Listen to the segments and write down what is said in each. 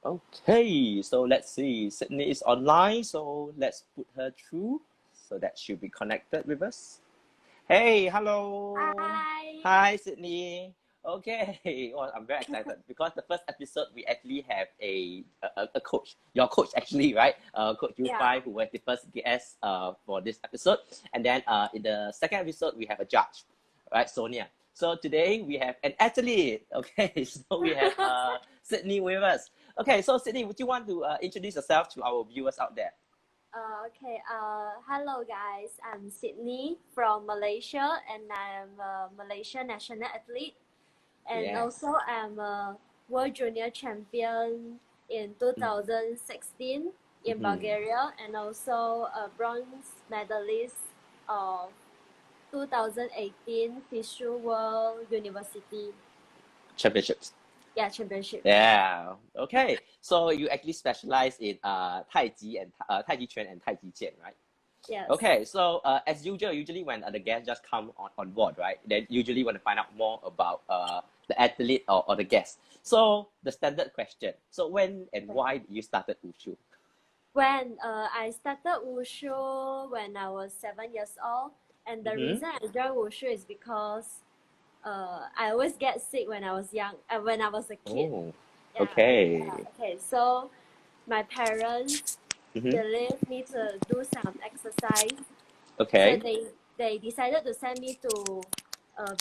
Okay, so let's see. Sydney is online, so let's put her through so that she'll be connected with us. Hey, hello. Hi. Hi, Sydney. Okay, well, I'm very excited because the first episode we actually have a coach, your coach actually, right? Coach Yeah. U5, who was the first guest for this episode, and then in the second episode we have a judge, right, Sonia. So today we have an athlete. Okay, so we have Sydney with us. Okay, so Sydney, would you want to introduce yourself to our viewers out there? Okay. Hello guys. I'm Sydney from Malaysia, and I'm a Malaysia national athlete, and Yeah. also I'm a world junior champion in 2016 in Mm-hmm. Bulgaria, and also a bronze medalist of 2018 Fisher World University. Championships. Championship. Yeah. Okay. So you actually specialize in Taiji and Taiji Chuan and Taiji Jian, right? Yes. Okay. So as usual, usually when the guests just come on board, right? Then usually want to find out more about the athlete or the guest. So the standard question. So when and why did you started Wushu? When I started wushu when I was 7 years old, and the Mm-hmm. reason I joined wushu is because I always get sick when I was young, when I was a kid. Oh. Yeah, Okay. okay. So my parents Mm-hmm. believed me to do some exercise, so Okay. they decided to send me to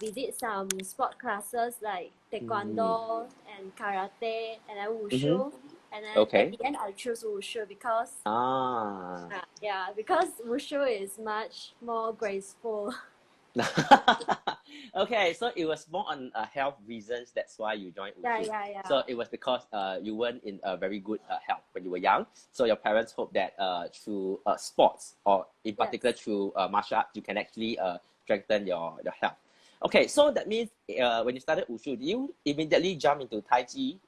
visit some sport classes like Mm-hmm. taekwondo and karate and then Mm-hmm. wushu. And then at Okay. the end, I chose wushu because Ah. because wushu is much more graceful. Okay, so it was more on health reasons. That's why you joined Yeah, Wushu. yeah, yeah. So it was because you weren't in a very good health when you were young. So your parents hope that through sports or in particular Yes. through martial arts, you can actually strengthen your health. Okay, so that means when you started Wushu, did you immediately jump into Taiji,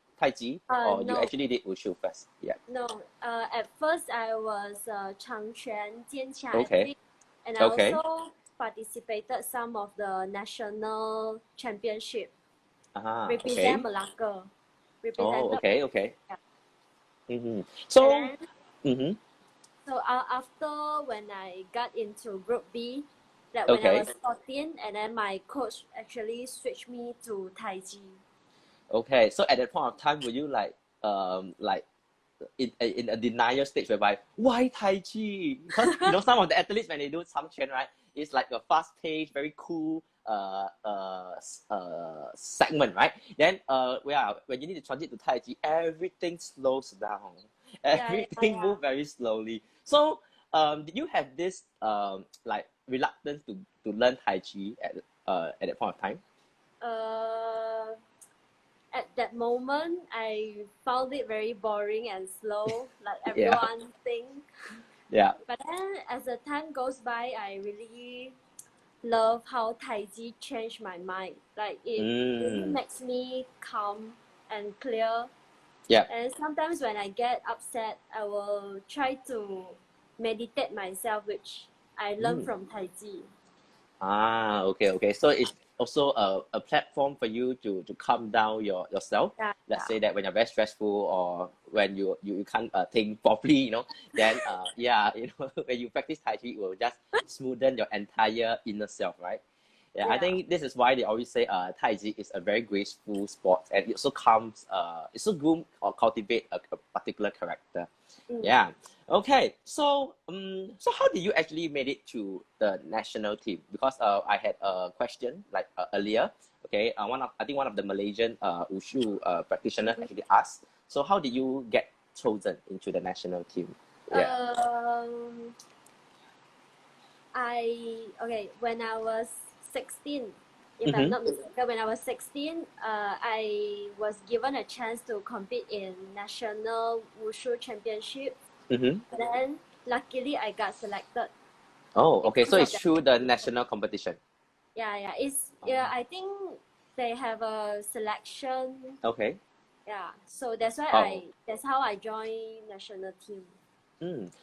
or you No, actually did Wushu first? Yeah. no. At first I was Changquan Jianqia Okay. athlete, and I Okay. also participated some of the national championship. Represent Okay. Malacca. Oh, Represented. okay, okay. Yeah. Mm-hmm. And So, then mm-hmm. after when I got into Group B, like when I was Okay. 14, and then my coach actually switched me to Taiji. Okay, so at that point of time, were you like in a denial stage whereby why Tai Chi? Because some of the athletes when they do some train, right, it's like a fast paced, very cool segment, right? Then when you need to transit to Tai Chi, everything slows down. Yeah, yeah, Everything yeah. move very slowly. So did you have this like reluctance to learn Tai Chi at that point of time? Uh, at that moment, I found it very boring and slow, like Yeah, everyone think. yeah. But then, as the time goes by, I really love how Taiji changed my mind. Like it really Mm, makes me calm and clear. yeah. And sometimes when I get upset, I will try to meditate myself, which I learned Mm. from Taiji. Okay, okay. So it's also a platform for you to calm down yourself. Yeah, Let's say that when you're very stressful or when you can't think properly, then yeah, when you practice Tai Chi, it will just smoothen your entire inner self, right? Yeah, I yeah, think this is why they always say Tai Chi is a very graceful sport and it also comes it also groom or cultivate a particular character. mm. Yeah. Okay. So how did you actually made it to the national team? Because I had a question like earlier. Okay. I think one of the Malaysian wushu practitioners Mhm. actually asked. So how did you get chosen into the national team? Yeah. Um, when I was 16, if I'm Mm-hmm. not mistaken, when I was 16, I was given a chance to compete in national wushu championship. Mm-hmm. Then luckily I got selected Oh, okay. because So of it's that through the competition. national competition. Yeah, I think they have a selection. Okay. Yeah, so Oh. that's how I joined national team.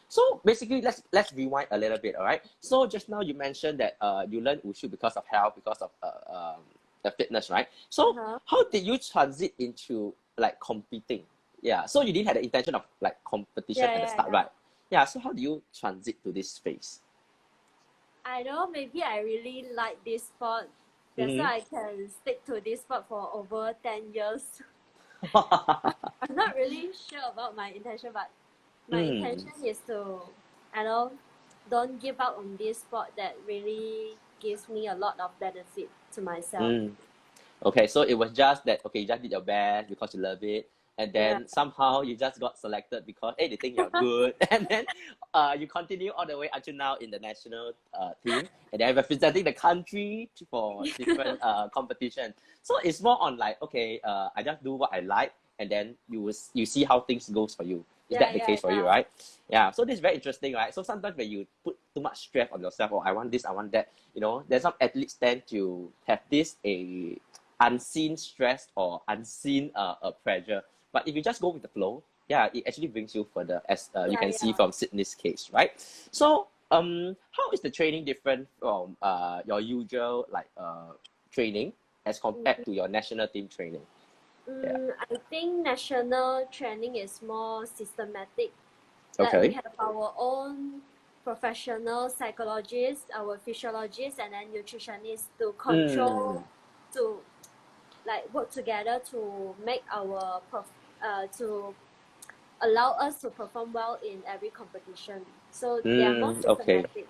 So basically, let's rewind a little bit, all right? So just now you mentioned that you learned wushu because of health, because of the fitness, right? So Uh-huh. how did you transit into like competing? Yeah. So you didn't have the intention of like competition Yeah, at the yeah, start, yeah. right? Yeah. So how do you transit to this phase? I know maybe I really like this sport. That's Mm-hmm. why I can stick to this sport for over 10 years. I'm not really sure about my intention, but my mm. intention is to, I know, don't give up on this sport that really gives me a lot of benefit to myself. Mm. Okay, so it was just that okay, you just did your best because you love it, and Yeah. then somehow you just got selected because hey, they think you're good, and then you continue all the way until now in the national team, and then representing the country for different competition. So it's more on like okay, I just do what I like, and then you see how things goes for you. Is Yeah, that the yeah, case for you, yeah. right? Yeah. So this is very interesting, right? So sometimes when you put too much stress on yourself, or I want this, I want that, you know, there's some athletes tend to have this a unseen stress or unseen pressure. But if you just go with the flow, yeah, it actually brings you further, as you Yeah, can see yeah. from Sydney's case, right? So, how is the training different from your usual like training as compared to your national team training? Yeah. I think national training is more systematic. Like we Okay. have our own professional psychologists, our physiologists, and then nutritionists to Mm. control, to like work together to make our to allow us to perform well in every competition. So they are more Okay. systematic.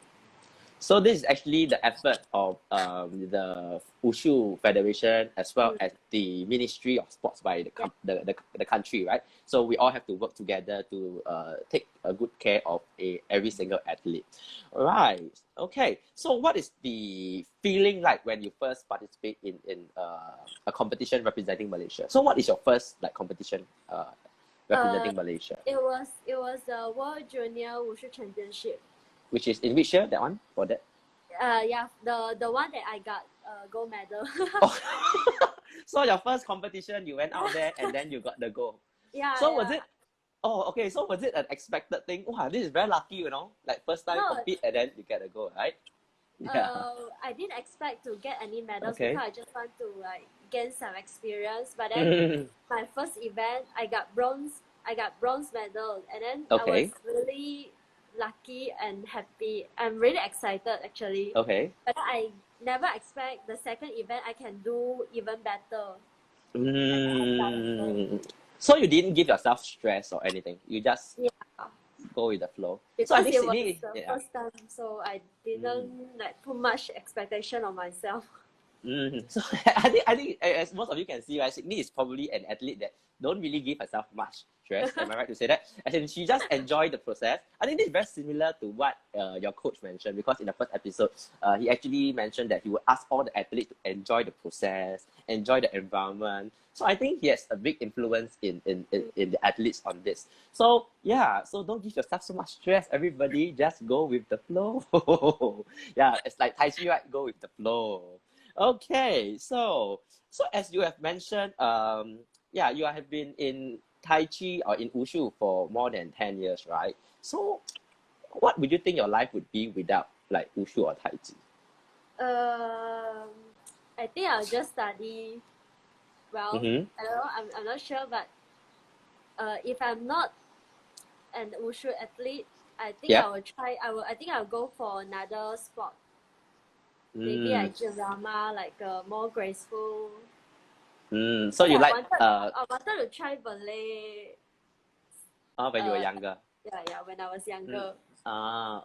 So this is actually the effort of the Wushu Federation as well Mm, as the Ministry of Sports by the, yeah. the country, right? So we all have to work together to take a good care of every single athlete. All right. Okay. So what is the feeling like when you first participate in a competition representing Malaysia? So what is your first like competition Uh, representing Malaysia? it was the World Junior Wushu Championship. Which is in which year that one for that? Yeah, the one that I got gold medal. Oh, so your first competition, you went out there and then you got the goal. Yeah, So was yeah. it? Oh, okay. So was it an expected thing? Wow, this is very lucky, you know. Like first time No, compete and then you get a goal, right? Yeah. I didn't expect to get any medals because Okay. I just want to like gain some experience. But then Mm, my first event, I got bronze. I got bronze medal, and then I was okay. really lucky and happy. I'm really excited actually. Okay. But I never expect the second event I can do even better. And then I got a gold. Mm. So you didn't give yourself stress or anything. You just Yeah, go with the flow. So I because think it was Sydney, the yeah. first time, so I Mm. didn't like put much expectation on myself. So I think as most of you can see, right, Sydney is probably an athlete that don't really give herself much stress. Am I right to say that? As in, she just enjoy the process. I think this is very similar to what your coach mentioned because in the first episode, he actually mentioned that he would ask all the athletes to enjoy the process, enjoy the environment. So I think he has a big influence in the athletes on this. So yeah, so don't give yourself so much stress. Everybody just go with the flow. Yeah, it's like Taiji, right? Go with the flow. Okay, so as you have mentioned, yeah, you have been in Tai Chi or in Wushu for more than 10 years, right? So what would you think your life would be without like Wushu or Tai Chi? Um, I think I'll just study well. Mm-hmm. I don't know. I'm not sure, but if I'm not an wushu athlete, I think I Yep. will try. I think I'll go for another sport. Maybe Mm. like drama, like more graceful. So Because you like I wanted to try ballet. when you were Uh, younger. yeah, yeah, when I was Mm. younger.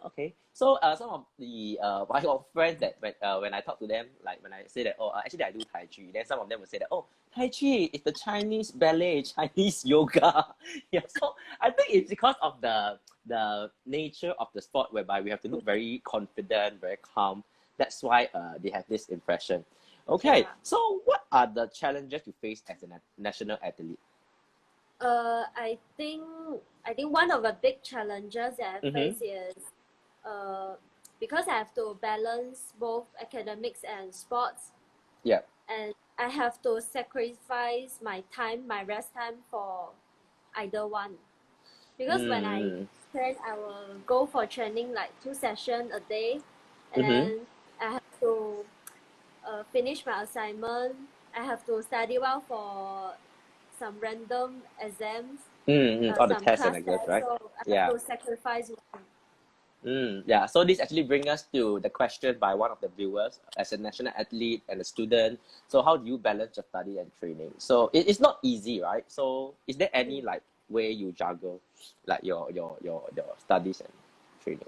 Okay. So some of the my friends that when I talk to them, like when I say that oh actually I do Tai Chi, then some of them will say that oh Tai Chi is the Chinese ballet, Chinese yoga. Yeah. So I think it's because of the nature of the sport whereby we have to look very confident, very calm. That's why they have this impression. Okay. Yeah. So what are the challenges you face as a national athlete? I think one of the big challenges that I Mm-hmm. face is uh, because I have to balance both academics and sports, Yeah. and I have to sacrifice my time, my rest time for either one. Because when I Mm-hmm. train, I will go for training like 2 sessions a day, and Mm-hmm. then I have to finish my assignment. I have to study well for some random exams. All the some tests and class exams, there, right? so I Yeah. have to sacrifice one. Yeah, so this actually brings us to the question by one of the viewers. As a national athlete and a student, so how do you balance your study and training? So it's not easy, right? So is there any like way you juggle like your studies and training?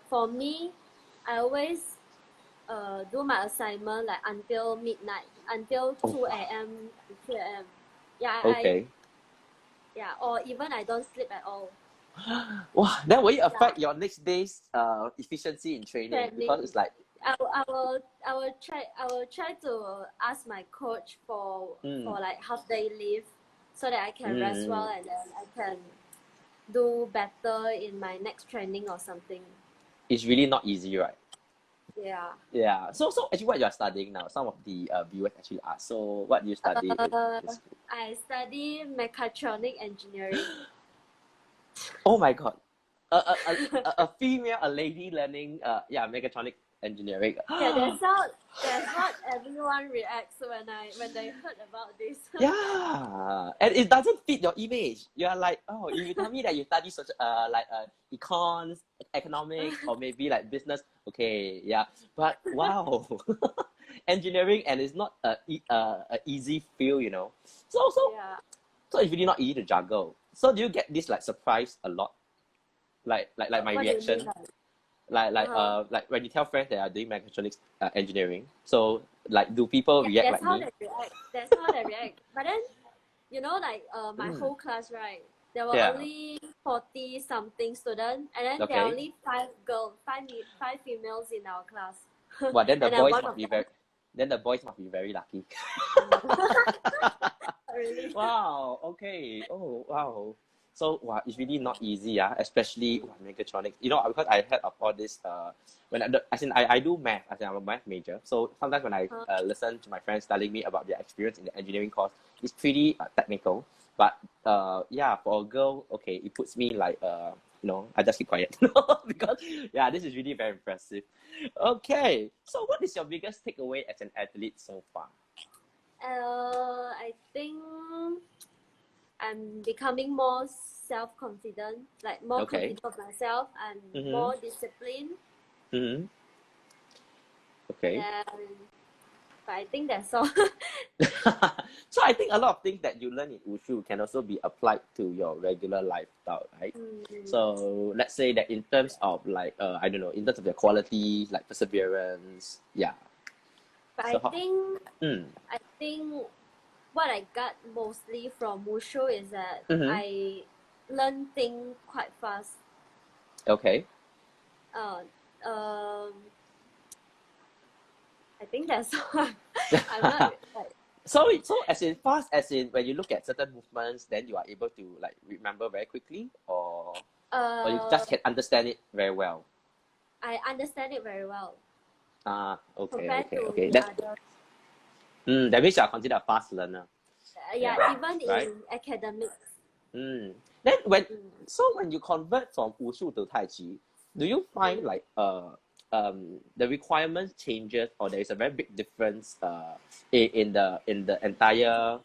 For me, I always do my assignment like until midnight, until Oh, 2 a.m. 3 a.m. Yeah, okay. or even I don't sleep at all. Wow, then will it Yeah, affect your next day's efficiency in training? Because training. it's like, I will try to ask my coach for mm, like half day leave, so that I can rest well mm, and then I can do better in my next training or something. it's really not easy, right? Yeah. Yeah. So actually, what you are studying now? Some of the viewers actually ask. So what do you study Uh, in school? I study mechatronic engineering. Oh my god, a female, a lady learning yeah, mechatronic engineering. Yeah, that's what everyone reacts when they heard about this. Yeah, and it doesn't fit your image. You're like, oh, if you tell me that you study such like econs, economics, or maybe like business, okay, yeah. But wow, engineering, and it's not a easy field, you know. Yeah. So it's really not easy to juggle. So do you get this like surprise a lot? Like my What do you mean? reaction, like when you tell friends that are doing mechatronics engineering. So like, do people Yeah, react that's like how me? they react. That's how they react. But then, like my Mm, whole class, right? There were yeah. only 40 something students, and then there are Okay. only five females in our class, Well, then the and I'm boys one must of be them. very. Then the boys must be very lucky. Really. Wow. Okay. Oh, wow. So wow, it's really not easy, especially wow, mechatronics. You know, because I heard of all this. When I do math. As in I'm a math major. So sometimes when I listen to my friends telling me about their experience in the engineering course, it's pretty technical. But yeah, for a girl, okay, it puts me like I just keep quiet because yeah, this is really very impressive. Okay, so what is your biggest takeaway as an athlete so far? I think I'm becoming more self-confident, like more Okay. confident of myself and Mm-hmm. more disciplined. Mm-hmm. Okay. Then, but I think that's all. So I think a lot of things that you learn in Wushu can also be applied to your regular lifestyle, right? Mm. So let's say that in terms of like I don't know, in terms of your qualities like perseverance, yeah. But So how? Mm. I think what I got mostly from Wushu is that Mm-hmm. I learn things quite fast. Okay. Uh, um, I think that's all. I'm not like So as in fast as in when you look at certain movements, then you are able to like remember very quickly, or you uh, just can understand it very well. I understand it very well Okay, compared okay, to okay. the other. That means you are considered a fast learner. Yeah, Yeah, even right. in academics. Then Mm. when you convert from Wushu to Tai Chi, do you find Mm. like the requirements changes, or there is a very big difference in the entire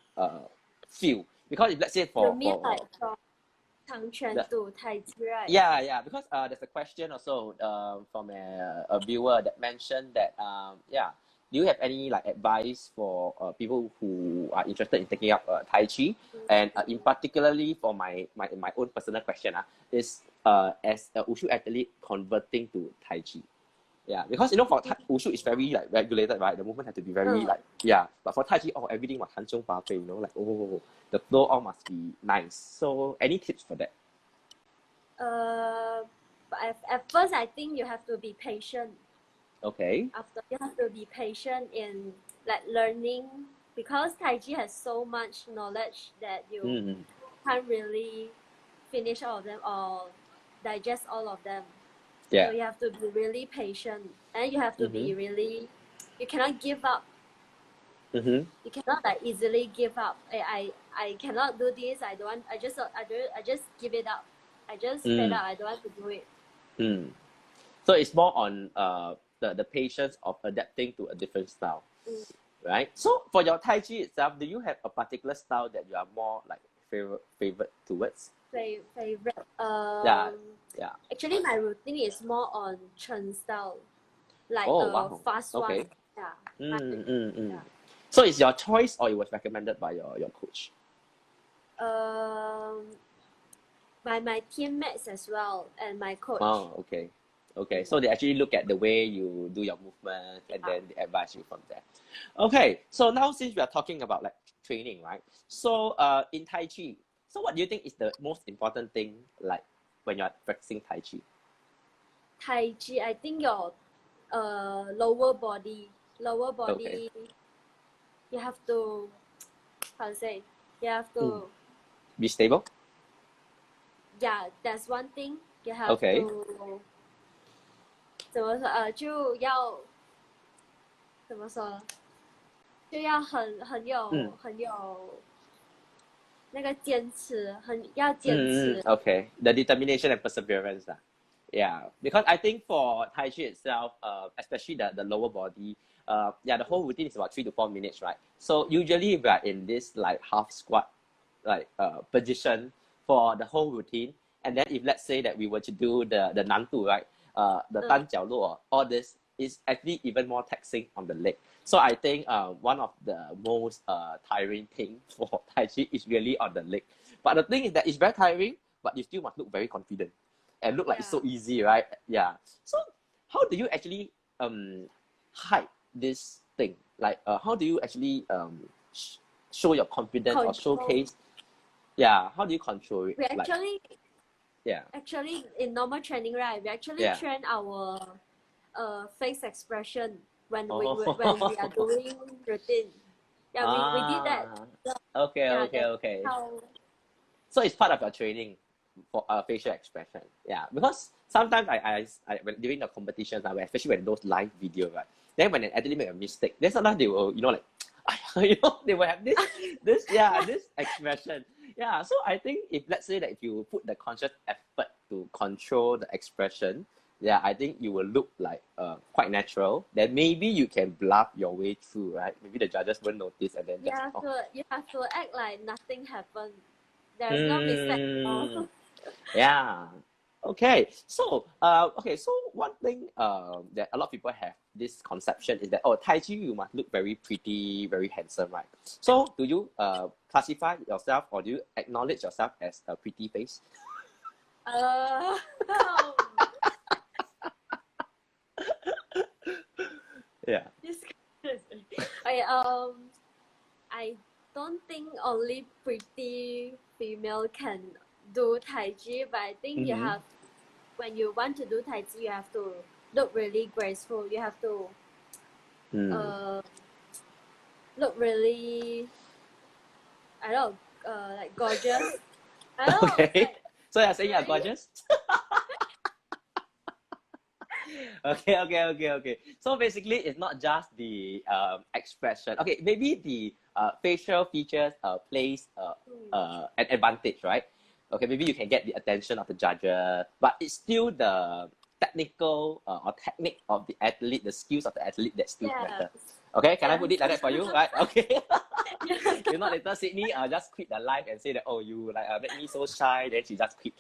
field? Because if let's say You for mean like for from Tangquan the to Taiji, right? yeah, because there's a question also from a viewer that mentioned that yeah, do you have any like advice for people who are interested in taking up Tai Chi, and in particularly for my own personal question is as a Wushu athlete converting to Tai Chi. Yeah, because for Wushu is very like regulated, right? The movement has to be very Uh, like yeah. But for Tai Chi, everything must 含胸拔背, like the flow all must be nice. So any tips for that? but at first, I think you have to be patient. Okay. After you have to be patient in like learning because Taiji has so much knowledge that you Mm, can't really finish all of them or digest all of them. So yeah. you have to be really patient and you have to Mm-hmm. be really. You cannot give up. Mm-hmm. You cannot like easily give up. I cannot do this. I don't want. I just give it up. I just fed Mm, up. I don't want to do it. mm. So it's more on the patience of adapting to a different style, Mm. right? So for your Tai Chi itself, do you have a particular style that you are more like favorite towards? Favorite. Yeah, yeah. Actually, my routine is more on Chen style, like Oh, a wow. fast one. Okay. Yeah. Mm. Yeah. So it's your choice or it was recommended by your coach? Um, by my teammates as well and my coach. Oh, okay. Okay. So they actually look at the way you do your movement and Yeah. then they advise you from there. Okay. So now since we are talking about like training, right? So in Tai Chi, so what do you think is the most important thing like when you're practicing Tai Chi? Taiji, I think your lower Okay. body, you have to, how to say, you have Mm. to, Be stable? yeah, that's one thing. You have Okay. to 怎么说就要Mm. 很有那个坚持，要坚持。Okay. The determination and perseverance. Yeah. Because I think for Tai Chi itself, especially the lower body, yeah, the whole routine is about 3 to 4 minutes, right? So usually we are in this like half squat like position for the whole routine. And then if let's say that we were to do the nantu, right? The 单脚落, all this is actually even more taxing on the leg. So I think one of the most tiring thing for Tai Chi is really on the leg. But the thing is that it's very tiring, but you still must look very confident and look like it's so easy, right? Yeah. So how do you actually hide this thing? Like how do you actually show your confidence or Control. showcase? Yeah. How do you control it? We Like yeah. actually in normal training, right? We actually Yeah. train our face expression when Oh. we are doing routine. Yeah, we did that. Okay. Yeah, Okay. that's Okay. how. So it's part of your training for facial expression. Yeah, because sometimes when, during the competitions, especially when those live video, right? Then when an athlete make a mistake, then sometimes they will, like, they will have this expression. Yeah, so I think if let's say that if you put the conscious effort to control the expression, yeah, I think you will look like quite natural. Then maybe you can bluff your way through, right? Maybe the judges won't notice and then just You have to act like nothing happened. There's no mistake at Hmm. all. Yeah. Okay. So, so one thing that a lot of people have this conception is that Tai Chi you must look very pretty, very handsome, right? So, do you classify yourself or do you acknowledge yourself as a pretty face? No. Yeah. Okay, I don't think only pretty female can do Tai Chi, but I think you Mm-hmm. have, when you want to do Tai Chi, you have to look really graceful. You have to uh, look really, I don't know, like gorgeous. I don't know, Okay. like, So you're saying you're right? gorgeous? Okay. So basically, it's not just the expression. Okay, maybe the facial features plays an advantage, right? Okay, maybe you can get the attention of the judges, but it's still the technical or technique of the athlete, the skills of the athlete that still Yes. matter. Okay, can I Yes. put it like that for you? Right? Okay. Yes. If not later Sydney just quit the live and say that you like make me so shy, then she just quit.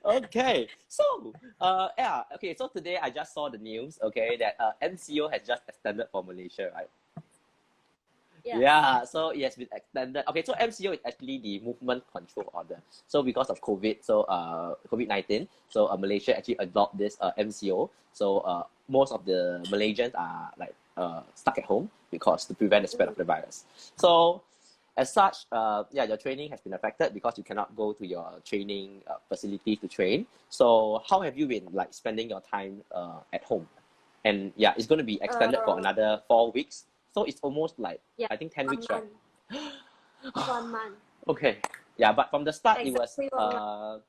Okay, so okay, so today I just saw the news, okay, that MCO has just extended for Malaysia, right? Yes. Yeah, so it has been extended. Okay, so MCO is actually the movement control order. So because of COVID, so COVID-19, so Malaysia actually adopt this MCO. So most of the Malaysians are like stuck at home because to prevent the spread of the virus. So as such, your training has been affected because you cannot go to your training facility to train. So how have you been like spending your time at home? And yeah, it's going to be extended for another 4 weeks. So it's almost like Yeah, I think 10 one weeks, right? month. 1 month. Okay. Yeah, but from the start it was Exactly 1 month.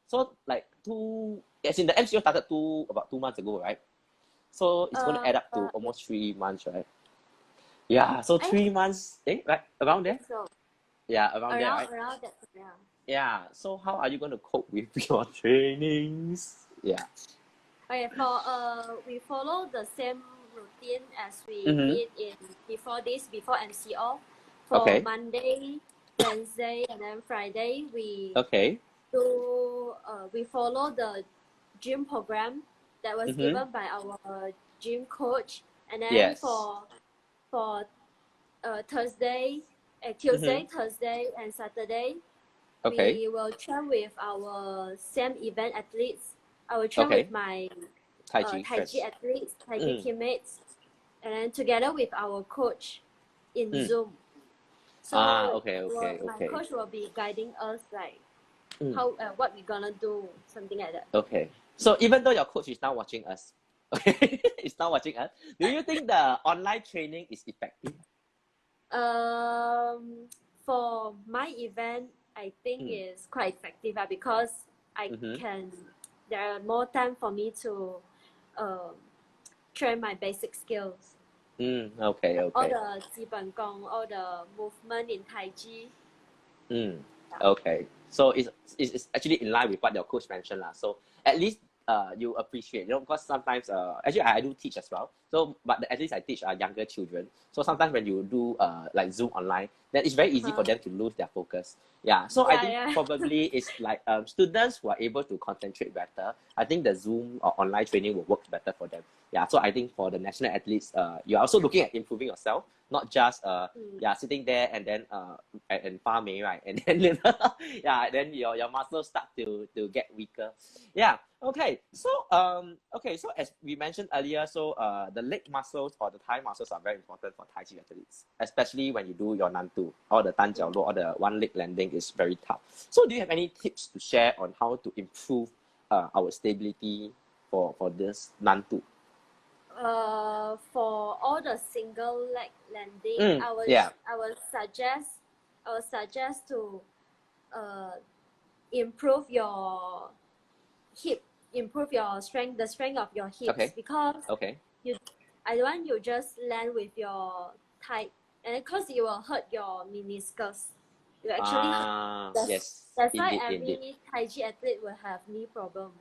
so like as in the MCO started about 2 months ago, right? So it's going to add up to almost 3 months, right? Yeah, so I 3 months, right? Around there? think so. Yeah, around there, right? Around that. Yeah. Yeah. So how are you going to cope with your trainings? Yeah. Okay, we follow the same routine as we Mm-hmm. did before MCO. For Okay. Monday, Wednesday, and then Friday, Okay. we follow the gym program that was Mm-hmm. given by our gym coach. And then Yes. for Tuesday, Mm-hmm. Tuesday, Thursday, and Saturday, Okay. we will train with our same event athletes. I will train with Okay. my Taiji Taiji friends. athletes, Taiji Mm. teammates, and then together with our coach in Mm. Zoom. Ah, So okay, okay, my okay. coach will be guiding us like Mm. how what we gonna do, something like that. Okay. So even though your coach is now watching us, okay, is now watching us, do you think the online training is effective? For my event, I think Mm. is quite effective because I Mm-hmm. can. There are more time for me to um, train my basic skills. Mm. Okay, All okay. the 基本功, all the movement in Taiji. Mm. Yeah. Okay. So it's actually in line with what your coach mentioned lah. So at least you appreciate, because sometimes actually I do teach as well. So but at least I teach younger children. So sometimes when you do like Zoom online, then it's very easy for them to lose their focus. Yeah. So I Yeah, think yeah. probably it's like students who are able to concentrate better. I think the Zoom or online training will work better for them. Yeah. So I think for the national athletes, you're also looking at improving yourself, not just yeah, sitting there and then and farm right, and then yeah, then your muscles start to get weaker. Yeah. Okay. So okay. So as we mentioned earlier, so the leg muscles or the thigh muscles are very important for Tai Chi athletes, especially when you do your Nantu or the Tan Jiao Lo or the one leg landing is very tough. So do you have any tips to share on how to improve our stability for this Nantu? For all the single leg landing, Mm, yeah. I would suggest to uh, improve your hip, improve your strength, the strength of your hips, Okay. because Okay. you, I don't want you just land with your tight, and because it will hurt your meniscus. You actually hurt. Yes. That's why Indeed. Indeed. every Taiji athlete will have knee problem.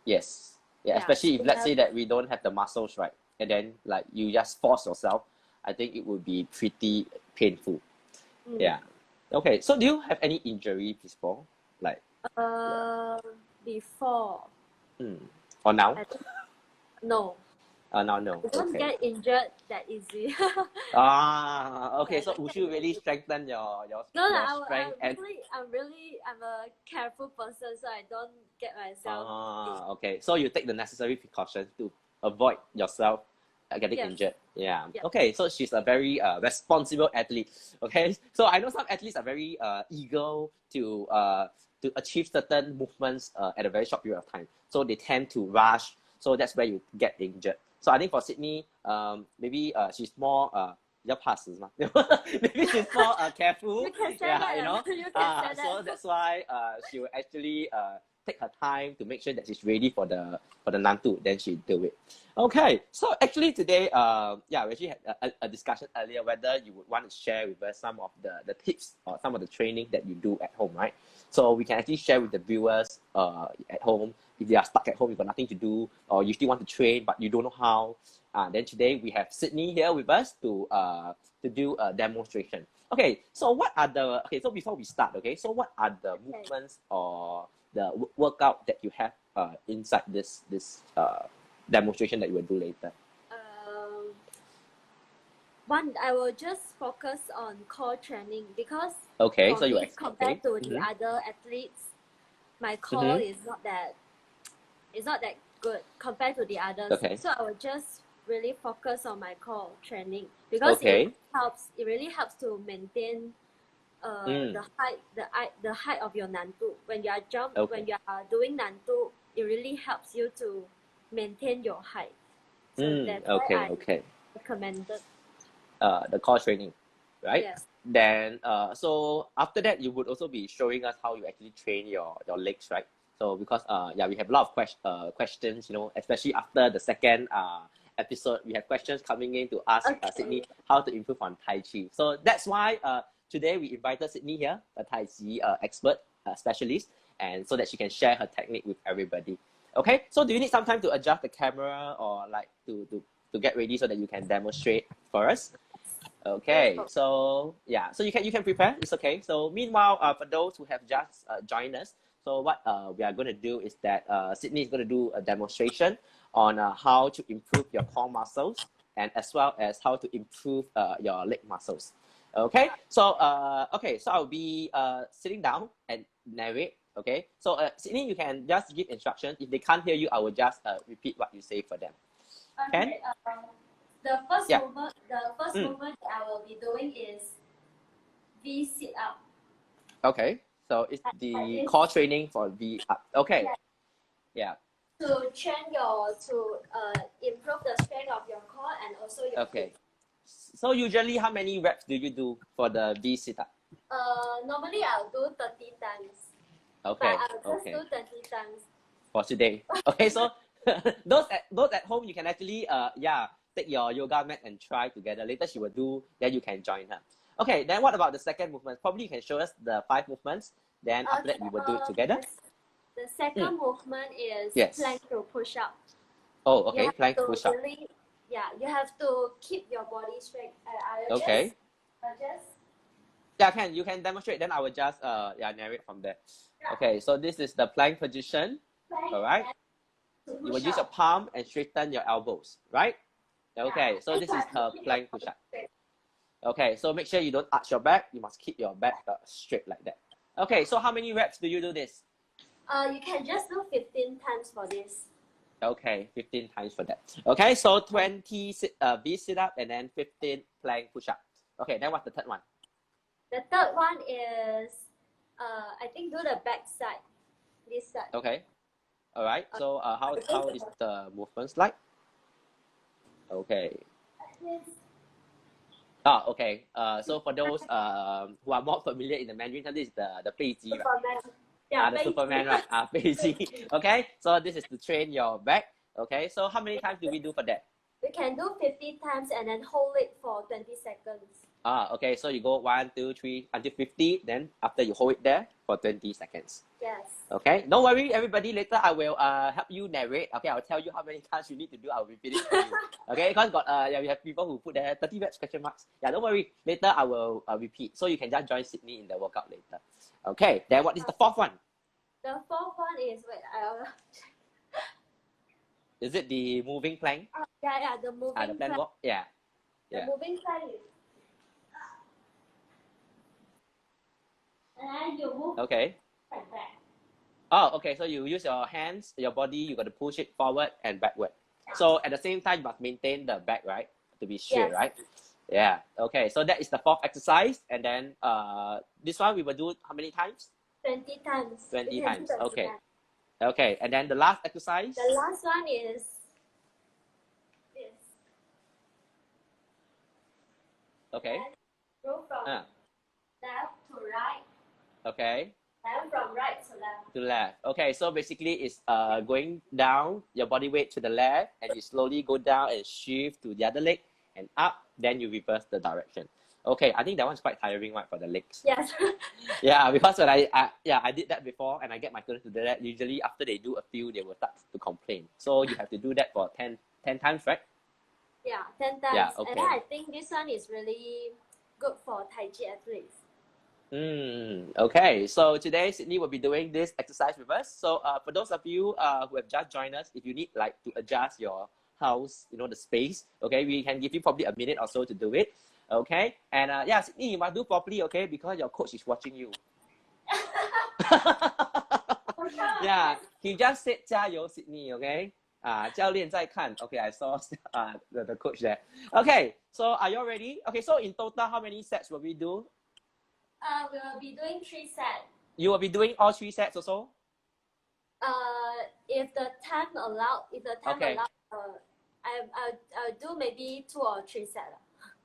Yes. Yeah, Yeah, so especially if you let's have. say that we don't have the muscles, right? And then like you just force yourself, I think it would be pretty painful. Mm, Yeah. Okay. So do you have any injury before? Like yeah. uh, Before, Mm. Or now? I think no. Now no. I don't Okay. get injured that easy. Okay. Yeah, I So don't get Wushu really injured. strengthen your No, your strength and I'm a careful person, so I don't get myself. okay. So you take the necessary precautions to avoid yourself getting Yes, injured. Yeah. yes. Okay. So she's a very responsible athlete. Okay. So I know some athletes are very eager to achieve certain movements at a very short period of time. So they tend to rush. So that's where you get injured. So I think for Sydney, maybe she's more 比较怕死嘛. Maybe she's more careful. You can say Yeah, that. You can say that. so that's why she will actually take her time to make sure that she's ready for the Nantu, then she do it. Okay, so actually today, yeah, we actually had a discussion earlier whether you would want to share with us some of the tips or some of the training that you do at home, right? So we can actually share with the viewers at home if they are stuck at home, you got nothing to do, or you still want to train but you don't know how. Then today we have Sydney here with us to do a demonstration. Okay, so what are the so before we start, okay, so what are the movements or the workout that you have inside this demonstration that you will do later? One, I will just focus on core training because Okay, for so you me, okay. compared to the other athletes, my core Mm-hmm. is not that good compared to the others. Okay. So I will just really focus on my core training because Okay. it really helps to maintain Mm. the height of your nantu. When you are Okay. when you are doing nantu, it really helps you to maintain your height. So that's why Okay. I Okay. recommended. The core training, right? Yes. Then so after that you would also be showing us how you actually train your legs, right? So because yeah, we have a lot of questions, especially after the second episode, we have questions coming in to ask Sydney how to improve on Tai Chi. So that's why today we invited Sydney here, a Tai Chi expert, specialist, and so that she can share her technique with everybody. Okay, so do you need some time to adjust the camera or like to get ready so that you can demonstrate for us? Okay, so yeah, so you can prepare. It's okay. So meanwhile, for those who have just joined us, so what we are going to do is that Sydney is going to do a demonstration on how to improve your core muscles and as well as how to improve your leg muscles. Okay, so so I'll be sitting down and narrate. Okay, so Sydney, you can just give instructions. If they can't hear you, I will just repeat what you say for them. Okay. The first Yeah. movement I will be doing is V sit up. Okay, so it's the core training for V up. Okay, yeah. To train to improve the strength of your core and also your Okay. feet. So usually, how many reps do you do for the V sit up? Normally I'll do 30 times. Okay. But I'll just do 30 times. For today. Okay, so those at home, you can actually take your yoga mat and try together. Later she will do, then you can join her. Okay, then what about the second movement? Probably you can show us the 5 movements. Then after that we will do it together. The second movement is plank to push up. Oh, okay, plank push up. Really, you have to keep your body straight. Okay. Just You can demonstrate. Then I will just narrate from there. Okay, so this is the plank position. All right. You will use your palm and straighten your elbows, right? Okay, so this is her plank push up. Okay, so make sure you don't arch your back. You must keep your back straight like that. Okay, so how many reps do you do this? You can just do 15 times for this. Okay, 15 times for that. Okay, so 20 V sit up and then 15 plank push up. Okay, then what's the third one? The third one is, I think do the back side, this side. Okay, all right. So how is the movements like? Okay. Okay. So for those who are more familiar in the Mandarin, this is the Taiji, right? The Superman, right? Taiji. Okay. So this is to train your back. Okay. So how many times do we do for that? We can do 50 times and then hold it for 20 seconds. Okay. So you go 1, 2, 3 until 50. Then after you hold it there for 20 seconds. Yes. Okay. Don't worry, everybody. Later I will help you narrate. Okay. I'll tell you how many times you need to do. I'll repeat it for you. Okay. Because we have people who put there 30 reps question marks. Yeah. Don't worry. Later I will repeat. So you can just join Sydney in the workout later. Okay. Then what is the fourth one? The fourth one is Is it the moving plank? The moving the plank walk? Yeah. The moving plank is. And then you move like that. Okay. So you use your hands, your body, you got to push it forward and backward. So at the same time, you must maintain the back, right? To be straight, right? Yeah. Okay. So that is the fourth exercise. And then this one we will do how many times? 20 times. 20 times. Okay. Okay. And then the last exercise? The last one is this. Okay. Go from left to right. Okay. And from right to left. To left. Okay. So basically it's going down your body weight to the left and you slowly go down and shift to the other leg and up. Then you reverse the direction. Okay, I think that one's quite tiring, right, for the legs. Yes. Yeah, because when I did that before and I get my students to do that, usually after they do a few, they will start to complain. So you have to do that for 10 times, right? Yeah, 10 times. Yeah, okay. And I think this one is really good for Taiji athletes. Okay, so today Sydney will be doing this exercise with us. So for those of you who have just joined us, if you need like to adjust your house, the space, okay, we can give you probably a minute or so to do it. Okay, and Sydney, you must do properly, okay, because your coach is watching you. Yeah, he just said 加油 Sydney, okay? 教练在看. Okay, I saw the coach there. Okay, so are you all ready? Okay, so in total, how many sets will we do? We will be doing 3 sets. You will be doing all 3 sets also? If the time allows, I'll do maybe 2 or 3 sets.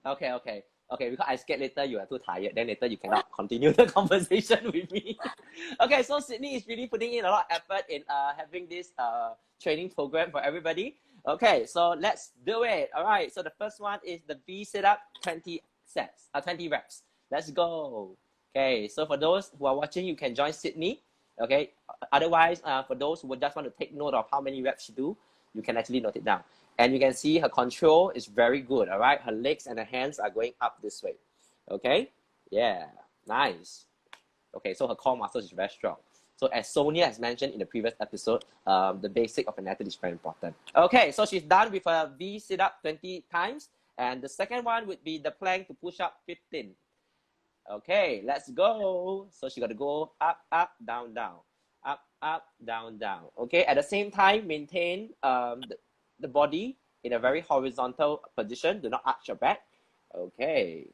Okay, because I scared later you are too tired, then later you cannot continue the conversation with me. Okay, so Sydney is really putting in a lot of effort in having this training program for everybody. Okay, so let's do it. All right, so the first one is the V sit-up, 20 reps. Let's go. Okay, so for those who are watching, you can join Sydney. Okay, otherwise, for those who would just want to take note of how many reps you do, You can actually note it down. And you can see her control is very good, all right? Her legs and her hands are going up this way, okay? Yeah, nice. Okay, so her core muscles is very strong. So as Sonia has mentioned in the previous episode, the basic of an athlete is very important. Okay, so she's done with her V sit-up 20 times. And the second one would be the plank to push up 15. Okay, let's go. So she got to go up, up, down, down. Up, up, down, down. Okay, at the same time, maintain the body in a very horizontal position. Do not arch your back. Okay.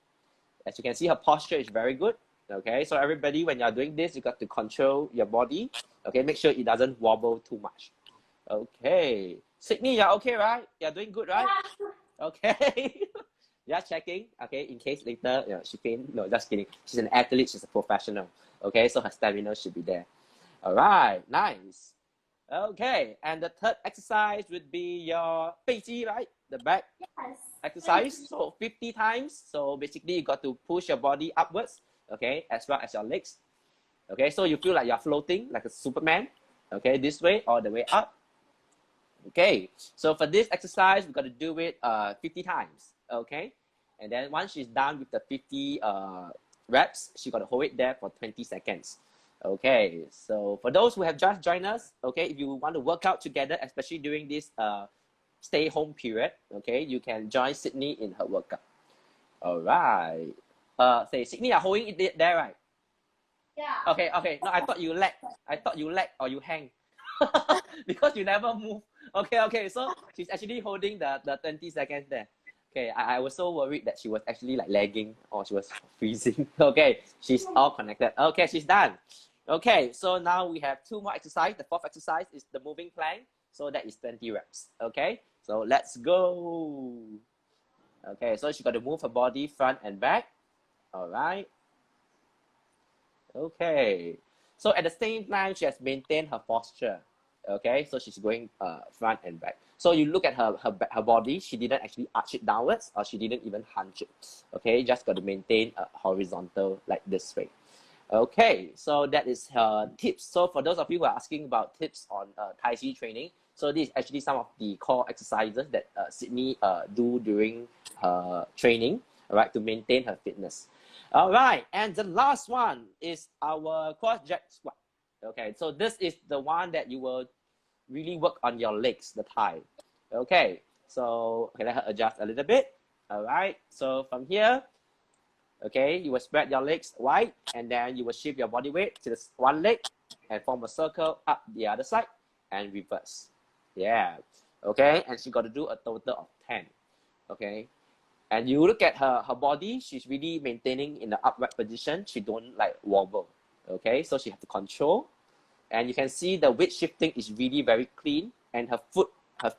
As you can see, her posture is very good. Okay, so everybody, when you're doing this, you got to control your body. Okay, make sure it doesn't wobble too much. Okay. Sydney, you're okay, right? You're doing good, right? Yeah. Okay. Just checking. Okay, in case later she faint. No, just kidding. She's an athlete. She's a professional. Okay, so her stamina should be there. All right, nice. Okay, and the third exercise would be your Taiji, right? The back Yes. exercise. So 50 times. So basically, you got to push your body upwards. Okay, as well as your legs. Okay, so you feel like you're floating like a Superman. Okay, this way or the way up. Okay, so for this exercise, we got to do it 50 times. Okay, and then once she's done with the 50 reps, she got to hold it there for 20 seconds. Okay, so for those who have just joined us, okay, if you want to work out together, especially during this stay home period, okay, you can join Sydney in her workout. All right. Say Sydney are holding it there, right? Yeah. Okay, okay. No, I thought you lag. I thought you lag or you hang. Because you never move. Okay, okay. So she's actually holding the 20 seconds there. Okay, I was so worried that she was actually like lagging or she was freezing. Okay, she's all connected. Okay, she's done. Okay, so now we have two more exercise. The fourth exercise is the moving plank. So that is 20 reps. Okay, so let's go. Okay, so she got to move her body front and back. All right. Okay. So at the same time, she has maintained her posture. Okay, so she's going front and back. So you look at her body, she didn't actually arch it downwards or she didn't even hunch it. Okay, just got to maintain a horizontal like this way. Okay, so that is her tips. So for those of you who are asking about tips on Taiji training, so this is actually some of the core exercises that Sydney do during her training, all right, to maintain her fitness. All right, and the last one is our cross jack squat. Okay, so this is the one that you will really work on your legs, the thigh. Okay, so okay, let her adjust a little bit. All right, so from here, okay, you will spread your legs wide and then you will shift your body weight to the one leg and form a circle up the other side and reverse. Yeah, okay, and she got to do a total of 10. Okay, and you look at her body, she's really maintaining in the upright position. She don't like wobble. Okay, so she have to control. And you can see the weight shifting is really very clean and her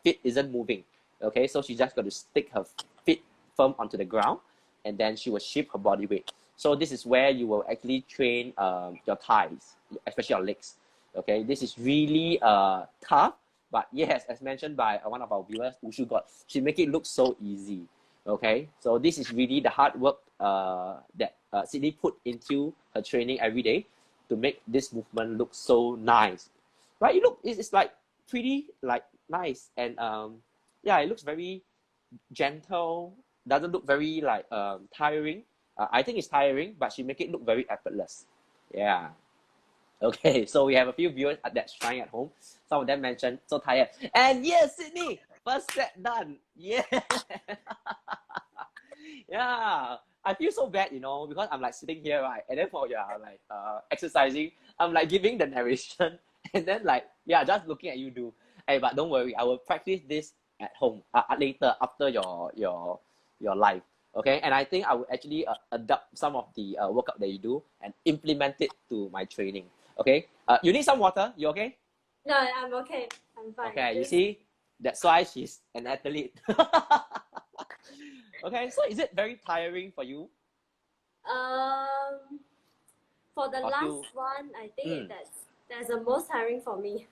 feet isn't moving. Okay, so she just got to stick her feet firm onto the ground and then she will shift her body weight. So this is where you will actually train your thighs, especially your legs. Okay, this is really tough, but yes, as mentioned by one of our viewers, Wushu God, she make it look so easy. Okay, so this is really the hard work that Sydney put into her training every day to make this movement look so nice, right? It's like pretty like nice and yeah, it looks very gentle. Doesn't look very like tiring. I think it's tiring, but she make it look very effortless. Yeah. Okay, so we have a few viewers that's trying at home. Some of them mentioned so tired. And yes, Sydney, first set done. Yeah. Yeah. I feel so bad, because I'm like sitting here, right? And then for like exercising, I'm like giving the narration and then like, yeah, just looking at you do. Hey, but don't worry, I will practice this at home later after your live. Okay, and I think I will actually adapt some of the workout that you do and implement it to my training. Okay, you need some water? You okay? No, I'm okay. I'm fine. Okay, you see, that's why she's an athlete. Okay, so is it very tiring for you? For the Or last still- one, I think that's the most tiring for me.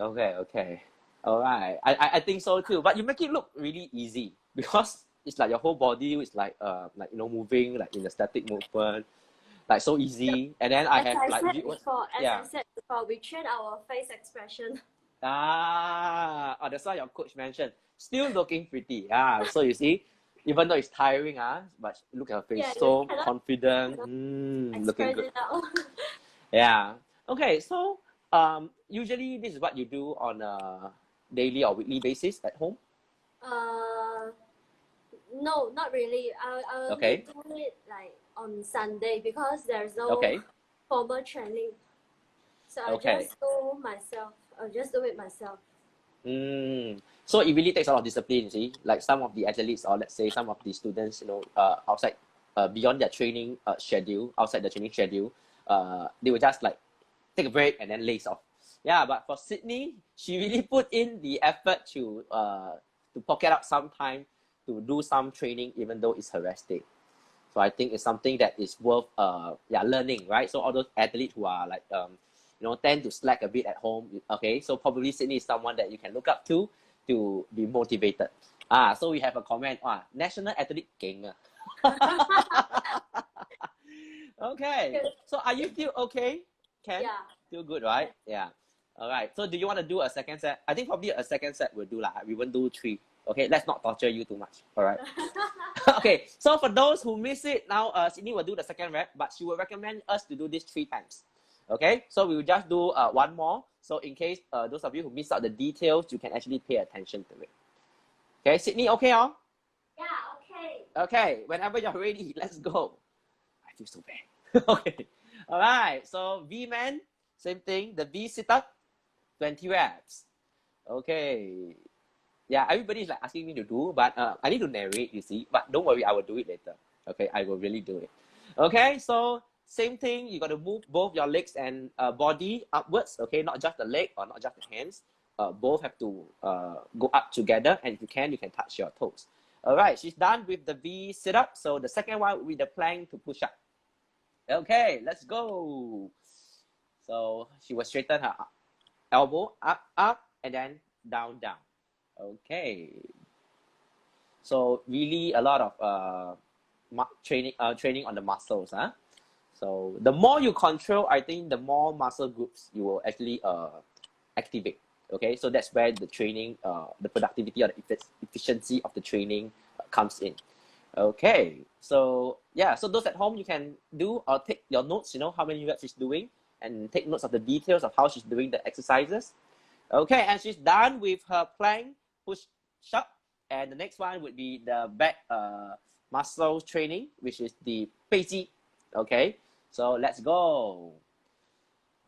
Okay, okay. All right. I think so too. But you make it look really easy because it's like your whole body is like moving like in a static movement, like so easy. And then I As have I like said viewers. before, Yeah. we train our face expression. Oh, that's why your coach mentioned. Still looking pretty. So you see, even though it's tiring, but look at her face, Yeah, so you confident. cannot Looking express good. it out. Yeah. Okay, so usually this is what you do on a daily or weekly basis at home. uh, no, not really. I only Okay. do it like on Sunday because there's no Okay. formal training. So I Okay. just do myself. I just do it myself. So it really takes a lot of discipline, see? Like some of the athletes or let's say some of the students, outside beyond their training schedule, outside the training schedule, they will just like take a break and then lace off. Yeah, but for Sydney, she really put in the effort to pocket out some time to do some training even though it's her rest day. So I think it's something that is worth learning, right? So all those athletes who are like tend to slack a bit at home, okay? So probably Sydney is someone that you can look up to be motivated. So we have a comment, national athlete king. Okay. So are you still okay, Ken? Yeah. Still good, right? Yeah. All right. So do you want to do a second set? I think probably a second set will do lah. We won't do 3. Okay, let's not torture you too much. All right. Okay, so for those who miss it, now Sydney will do the second rep, but she will recommend us to do this 3 times. Okay, so we will just do one more. So in case those of you who miss out the details, you can actually pay attention to it. Okay, Sydney, okay, oh? Yeah. Okay. Okay, whenever you're ready, let's go. I feel so bad. Okay, all right. So V-man, same thing. The V sit-up, 20 reps. Okay. Yeah, everybody is like asking me to do, but I need to narrate, you see. But don't worry, I will do it later. Okay, I will really do it. Okay, so same thing. You got to move both your legs and body upwards. Okay, not just the leg or not just the hands. Both have to go up together, and if you can touch your toes. All right, she's done with the V sit up. So the second one with the plank to push up. Okay, let's go. So she will straighten her elbow up, and then down. Okay. So really a lot of training on the muscles. So the more you control, I think the more muscle groups you will actually activate. Okay, so that's where the training, the productivity or the efficiency of the training comes in. Okay, so yeah, so those at home you can do or take your notes, how many reps she's doing and take notes of the details of how she's doing the exercises. Okay, and she's done with her plank push up, and the next one would be the back muscle training, which is the 背肌. Okay, so let's go.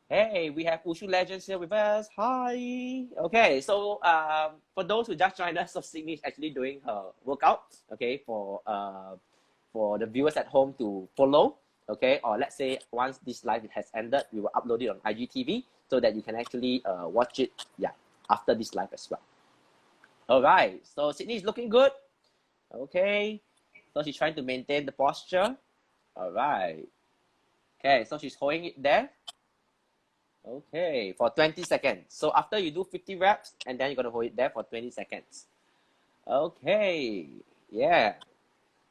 Hey, we have Wushu Legends here with us. Hi. Okay, so for those who just joined us, so Sydney is actually doing her workout. Okay, for the viewers at home to follow. Okay, or let's say once this live has ended, we will upload it on IGTV so that you can actually watch it. Yeah, after this live as well. All right, so Sydney is looking good. Okay, so she's trying to maintain the posture. All right. Okay, so she's holding it there. Okay, for 20 seconds. So after you do 50 reps, and then you're gonna hold it there for 20 seconds. Okay, yeah.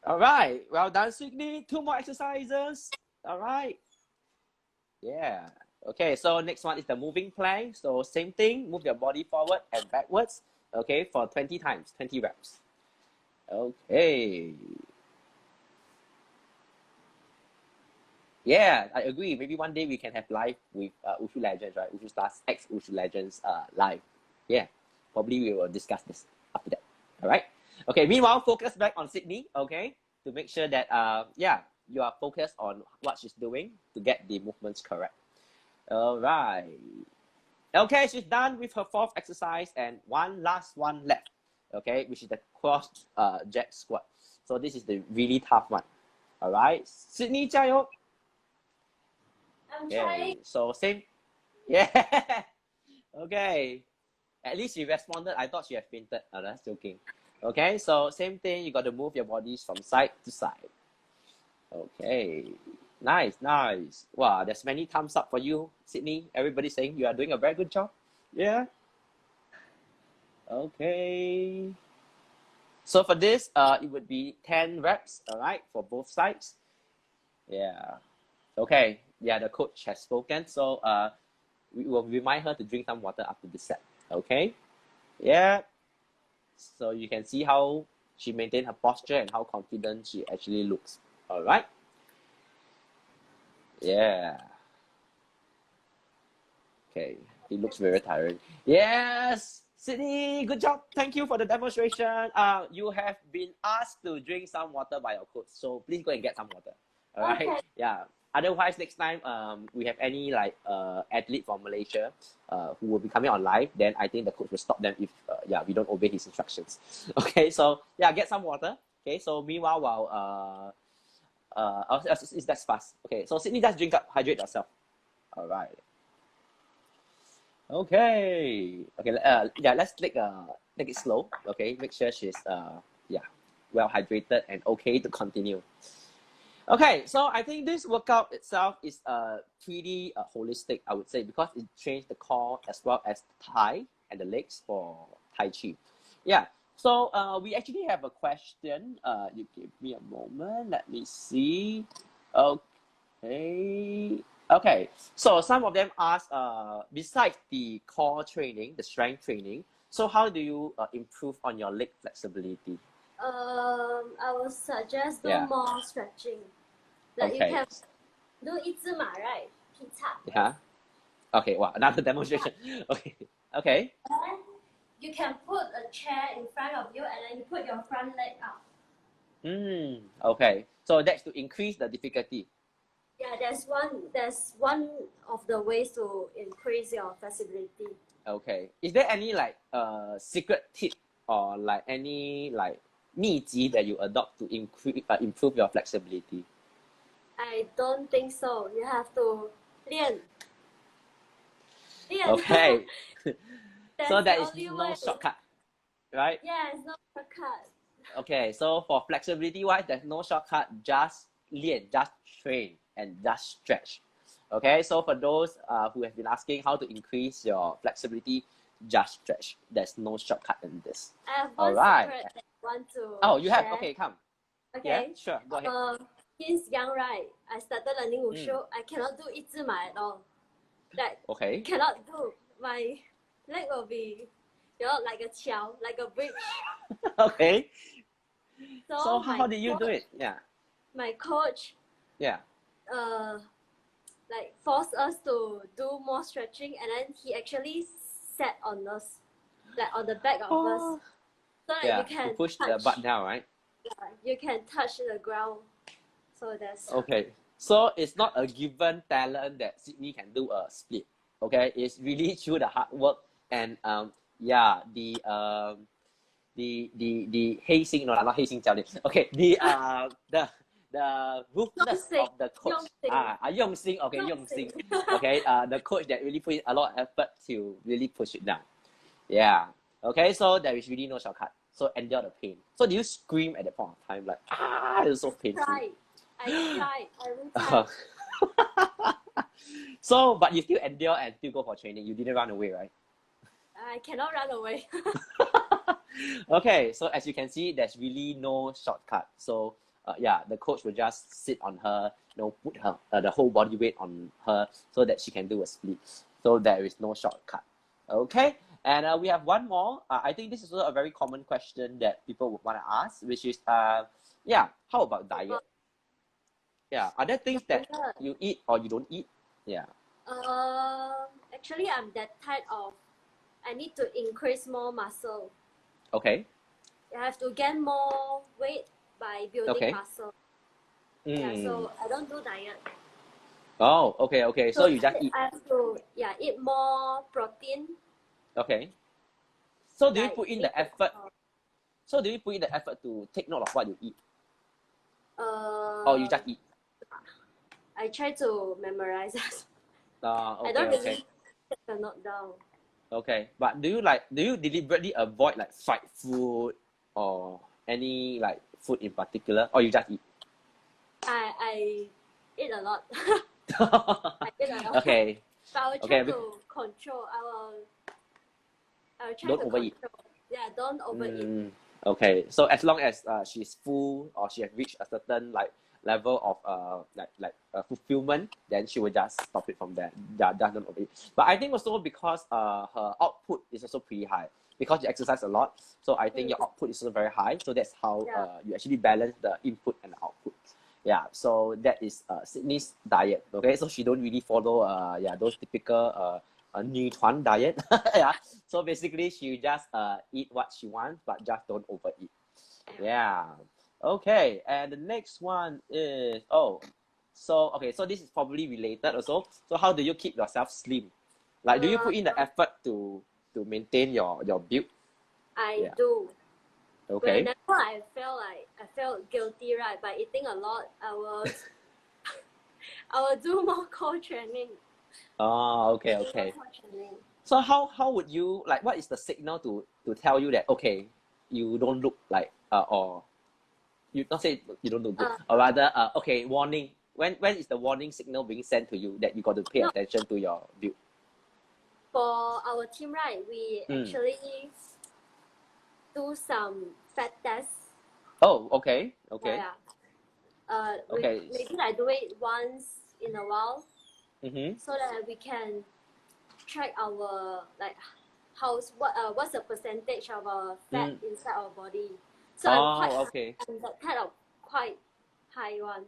All right, well done, Sydney. 2 more exercises. All right. Yeah. Okay, so next one is the moving plank. So same thing, move your body forward and backwards. Okay, for 20 times, 20 reps. Okay. Yeah, I agree. Maybe one day we can have live with Wushu Legends, right? Wushu Stars X Wushu Legends live. Yeah, probably we will discuss this after that. All right. Okay. Meanwhile, focus back on Sydney. Okay, to make sure that you are focused on what she's doing to get the movements correct. All right. Okay, she's done with her 4th exercise and one last one left. Okay, which is the cross jack squat. So this is the really tough one. All right, Sydney, 加油! I'm Okay, trying. so same. Yeah. Okay. At least she responded. I thought she had fainted. Oh, that's joking. Okay, so same thing. You got to move your bodies from side to side. Okay. Nice. Wow, there's many thumbs up for you, Sydney. Everybody saying you are doing a very good job. Yeah. Okay. So for this, it would be 10 reps, all right, for both sides. Yeah. Okay. Yeah, the coach has spoken. So we will remind her to drink some water after this set. Okay. Yeah. So you can see how she maintained her posture and how confident she actually looks. All right. Yeah. Okay. It looks very tiring. Yes. Sydney, good job. Thank you for the demonstration. You have been asked to drink some water by your coach, so please go and get some water. All right. Okay. Yeah. Otherwise, next time we have any like athlete from Malaysia who will be coming on live, then I think the coach will stop them if we don't obey his instructions. Okay. So yeah, get some water. Okay. So meanwhile, while that's fast. Okay. So Sydney, just drink up, hydrate yourself. All right. Okay. Okay. Let's take it slow. Okay. Make sure she's well hydrated and okay to continue. Okay. So I think this workout itself is pretty holistic, I would say, because it trains the core as well as the thigh and the legs for Tai Chi. Yeah. So we actually have a question. You give me a moment. Let me see. Okay. Okay. So some of them ask, besides the core training, the strength training, so how do you improve on your leg flexibility? I would suggest do Yeah. more stretching. Like you Okay. can do 一字马, right? 劈叉. Yeah. Okay. Wow. Another demonstration. Okay. Okay. And you can put a chair in front of you and then you put your front leg up. Okay. So that's to increase the difficulty. Yeah, that's one of the ways to increase your flexibility. Okay. Is there any like secret tip or like any like 秘籍 that you adopt to improve your flexibility? I don't think so. You have to 练. Okay. So That's there the is only no way. shortcut, right? Yeah, it's not shortcut. Okay, so for flexibility wise, there's no shortcut. Just 练, just train, and just stretch. Okay, so for those who have been asking how to increase your flexibility, just stretch. There's no shortcut in this. I have All one right. secret that I want to Oh, you share. have? Okay, come. Okay. Yeah, sure. Go ahead. Since young, right, I started learning wushu. I cannot do 一字马 at all. Like, Okay. cannot do. My leg will be, like a 桥, like a bridge. Okay. So my how did you do coach- it? Yeah. My coach, Yeah. like forced us to do more stretching, and then he actually sat on us, like on the back of us, so that Yeah. you can To push touch, the butt down, right? Yeah, you can touch the ground. So that's Okay. So it's not a given talent that Sydney can do a split. Okay. It's really through the hard work and the hazing, no, not hazing 教练. Okay. The ruthless of the coach. 用心. Okay, 用心. Okay. The coach that really put in a lot of effort to really push it down. Yeah. Okay. So there is really no shortcut. So endure the pain. So do you scream at that point of time like it's so painful? I cried every time. So, but you still endure and still go for training. You didn't run away, right? I cannot run away. Okay, so as you can see, there's really no shortcut. So, the coach will just sit on her, put her the whole body weight on her so that she can do a split. So there is no shortcut. Okay, and we have one more. I think this is also a very common question that people would want to ask, which is, how about diet? Yeah, are there things that you eat or you don't eat? Yeah. Actually, I'm that type of. I need to increase more muscle. Okay. You have to gain more weight by building muscle. Yeah, so I don't do diet. Oh, okay. So you just eat. I have to eat more protein. Okay. So do you put in the effort? So do you put in the effort to take note of what you eat? Or you just eat? I try to memorize it. Okay, I don't really take the note down. Okay, but do you deliberately avoid like fried food or any like food in particular, or you just eat? I eat a lot. I eat a lot. Okay. But I will try to control. I will try don't to overeat. control. Yeah, don't overeat. Okay, so as long as she's full or she has reached a certain like level of fulfillment, then she will just stop it from there. Yeah, just don't overeat. But I think also because her output is also pretty high because you exercise a lot. So I think your output is also very high. So that's how you actually balance the input and the output. Yeah, so that is Sydney's diet. Okay, so she don't really follow those typical 女团 diet. Yeah, so basically she just eat what she wants, but just don't overeat. Yeah. Okay, and the next one is so this is probably related also. So how do you keep yourself slim? Like, do you put in the effort to maintain your build? I do. Okay. Whenever I felt guilty, right, by eating a lot, I will do more core training. Oh, okay. So how would you like? What is the signal to tell you that okay, you don't look like or you not say you don't look good, or rather okay, warning. When is the warning signal being sent to you that you got to pay attention to your build? For our team, right, we actually do some fat tests. Oh, okay. Yeah. Okay. Maybe I do it once in a while, Mm-hmm. so that we can track our what's the percentage of our fat inside our body. So I'm the kind of quite high one.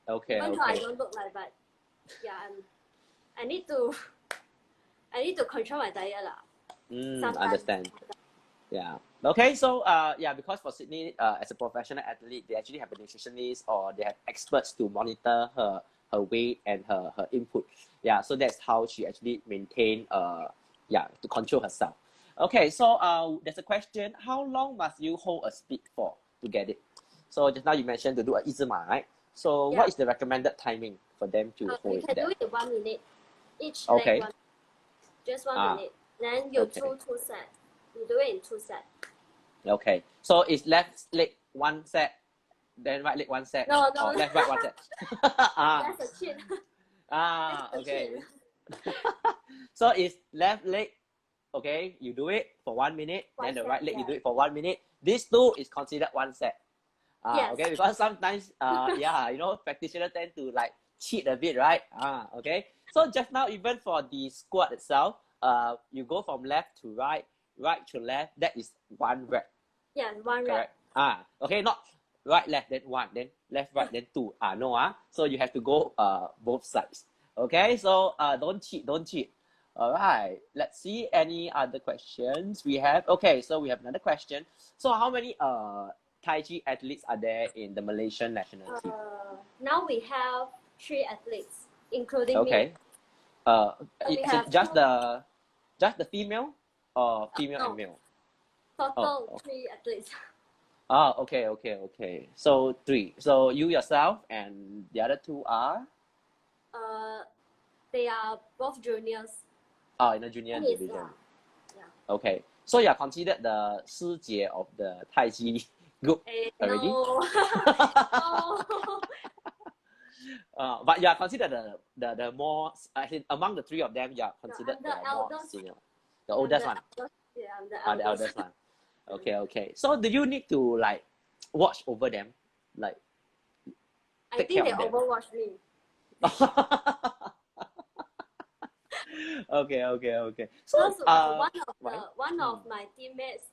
Okay. Even though I don't look like, but yeah, I need to control my diet lah. Understand. Yeah. Okay. So because for Sydney as a professional athlete, they actually have a nutritionist or they have experts to monitor her weight and her input. Yeah. So that's how she actually maintain to control herself. Okay. So there's a question: how long must you hold a speed for to get it? So just now you mentioned to do a 1字马, right? So what is the recommended timing for them to hold it? You can do it in 1 minute. Each leg just 1 minute. Then you do 2 sets. You do it in 2 sets. Okay. So it's left leg 1 set, then right leg 1 set. No. Left, right 1 set. That's a cheat. Okay. So it's left leg, okay, you do it for 1 minute, then the right leg you do it for 1 minute. These two is considered 1 set. Yes. Okay, because sometimes practitioners tend to like cheat a bit, right? Okay. So just now, even for the squat itself, you go from left to right, right to left. That is 1 rep. Yeah, 1 rep. Correct. Okay, not right, left, then 1, then left, right, then 2. No. So you have to go both sides. Okay, so don't cheat. All right. Let's see any other questions we have. Okay, so we have another question. So how many Taiji athletes are there in the Malaysian national team? Now we have 3 athletes, including me. Just the female or female and male? Total 3 athletes. Okay. So 3. So you yourself and the other 2 are? They are both juniors. In the junior division. Yeah. Okay. So you are considered the 师姐 of the Taiji group already? No. But you are considered the more, among the 3 of them, you are considered the more senior. The oldest one. Yeah, I'm the eldest one. Okay. So do you need to like watch over them? Like, I think they overwatch me. Okay. So one of my teammates,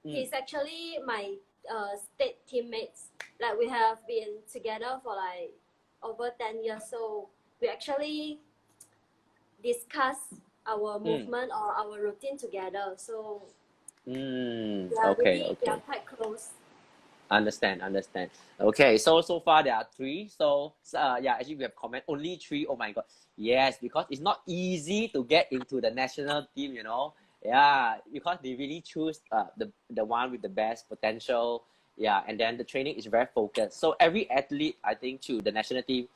he's actually my state teammates. Like, we have been together for like over 10 years. So we actually discuss our movement or our routine together. So we are quite close. Understand. Okay, so far there are 3. So actually we have comment only 3. Oh my god. Yes, because it's not easy to get into the national team, Yeah, because they really choose the one with the best potential. Yeah, and then the training is very focused. So every athlete, I think, to the national team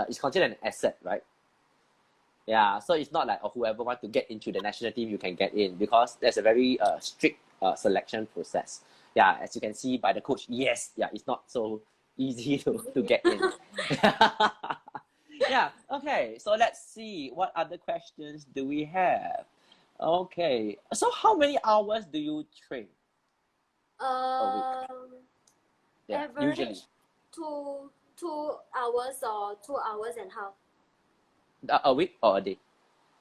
is considered an asset, right? Yeah, so it's not like whoever wants to get into the national team, you can get in, because there's a very strict selection process. Yeah, as you can see by the coach, it's not so easy to get in. Yeah, okay, so let's see what other questions do we have. Okay, so how many hours do you train a week? Average Usually 2 2 hours or 2 hours and a half. A week or a day?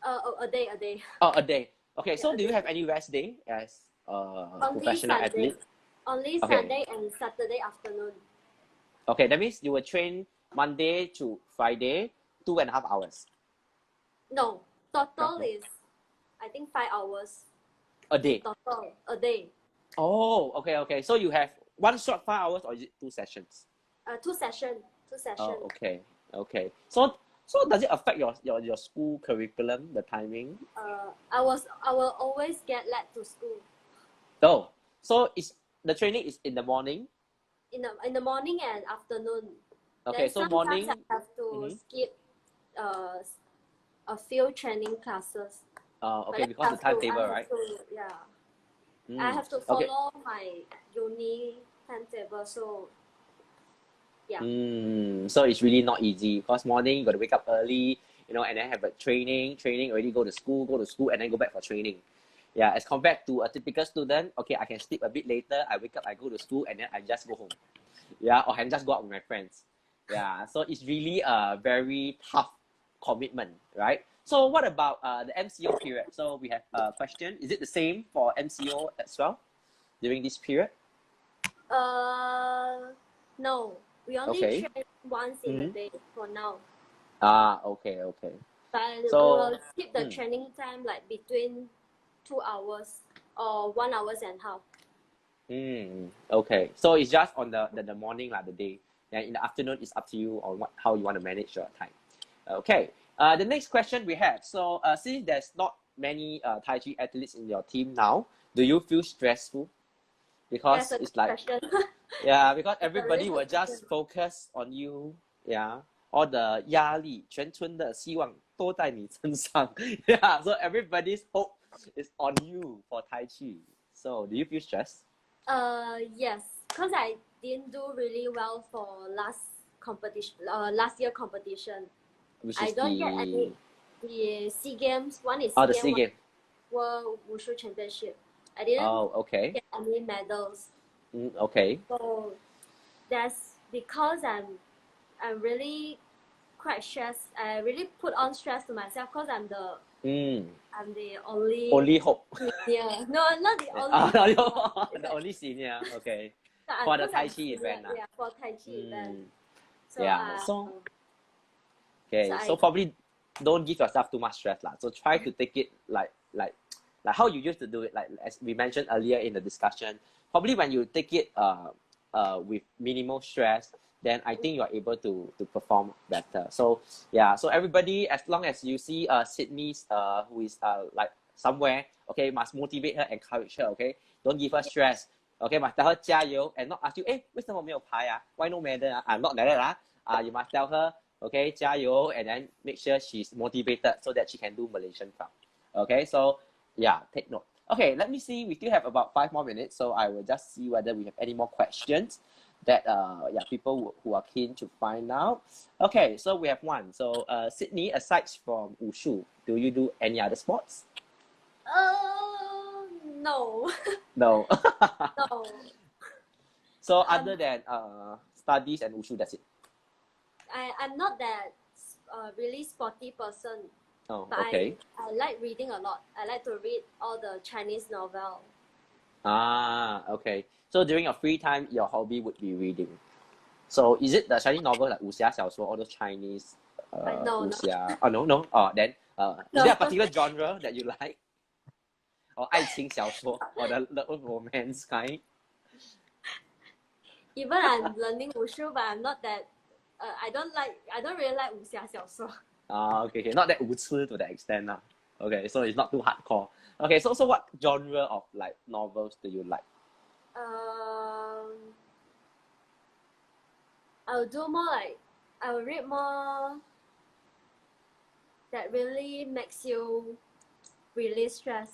A day. Oh, a day. Okay, Yeah, so a do you day. have any rest day as a Only professional Sunday. athlete? Only Okay. Sunday and Saturday afternoon. Okay, that means you will train Monday to Friday, 2.5 hours. No, total No. is, I think, 5 hours. A day. Total a day. Oh, okay. So you have one shot 5 hours or is it 2 sessions? Two session. Oh, okay. So does it affect your school curriculum, the timing? I will always get late to school. Oh, so is the training is in the morning? In the morning and afternoon. Okay, Then so sometimes I morning. have to Mm-hmm. skip a few training classes. But Okay, then because the timetable, right? I have to Okay. follow my uni timetable. So yeah. So it's really not easy because morning you got to wake up early, and then have a training, already go to school, and then go back for training. Yeah, as compared to a typical student, okay, I can sleep a bit later, I wake up, I go to school, and then I just go home. Yeah, or I can just go out with my friends. Yeah, so it's really a very tough commitment, right? So what about the MCO period? So we have a question. Is it the same for MCO as well during this period? No, we only Okay. train once in a day for now. Okay. But we So, will keep the training time like between 2 hours or 1 hours and a half. okay. So it's just on the morning, like the day. And in the afternoon, it's up to you on how you want to manage your time. Okay. The next question we have. So, since there's not many Taiji athletes in your team now, do you feel stressful? Because That's a it's good like, question. yeah, because That's a really everybody will good just question. focus on you. Yeah. All the 压力，全村的希望都在你身上。Yeah. So everybody's hope is on you for Tai Chi. So do you feel stressed? Yes, because I didn't do really well for last year competition. Which I is don't get any the SEA Games. One is SEA the Games, SEA one Game. World Wushu Championship. I didn't Oh, okay. get any medals. Okay. So that's because I'm really quite stressed. I really put on stress to myself because I'm the Only hope. senior. No, not the only. The only senior. Okay. So For the because Tai I'm Chi senior, event. yeah, for Tai Chi event. So Yeah. So So probably don't give yourself too much stress lah. So try to take it like how you used to do it. Like as we mentioned earlier in the discussion, probably when you take it with minimal stress, then I think you are able to perform better. So yeah. So everybody, as long as you see Sydney's who is like somewhere, okay, must motivate her, encourage her. Okay, don't give her stress. Okay, must tell her 加油 and not ask you, 为什么没有牌啊? Why no medal? Not like that. You must tell her, okay, 加油 and then make sure she's motivated so that she can do Malaysian crown. Okay, so yeah, take note. Okay, let me see. We still have about 5 more minutes, so I will just see whether we have any more questions that people who are keen to find out. Okay, so we have one. So Sydney, aside from Wushu, do you do any other sports? no. No. No. So other than studies and Wushu, that's it. I'm not that really sporty person. Oh, But okay. I like reading a lot. I like to read all the Chinese novel. Okay. So during your free time, your hobby would be reading. So is it the Chinese novel like 武侠小说, all those Chinese No. 武侠? Oh, no. Then is there a particular genre that you like? Or 爱情小说 or the romance kind? Even I'm learning wushu, but I'm not that. I don't really like 武侠小说. Okay. Not that 无知 to that extent. Okay, so it's not too hardcore. Okay, so what genre of like novels do you like? I will read more that really makes you release stress,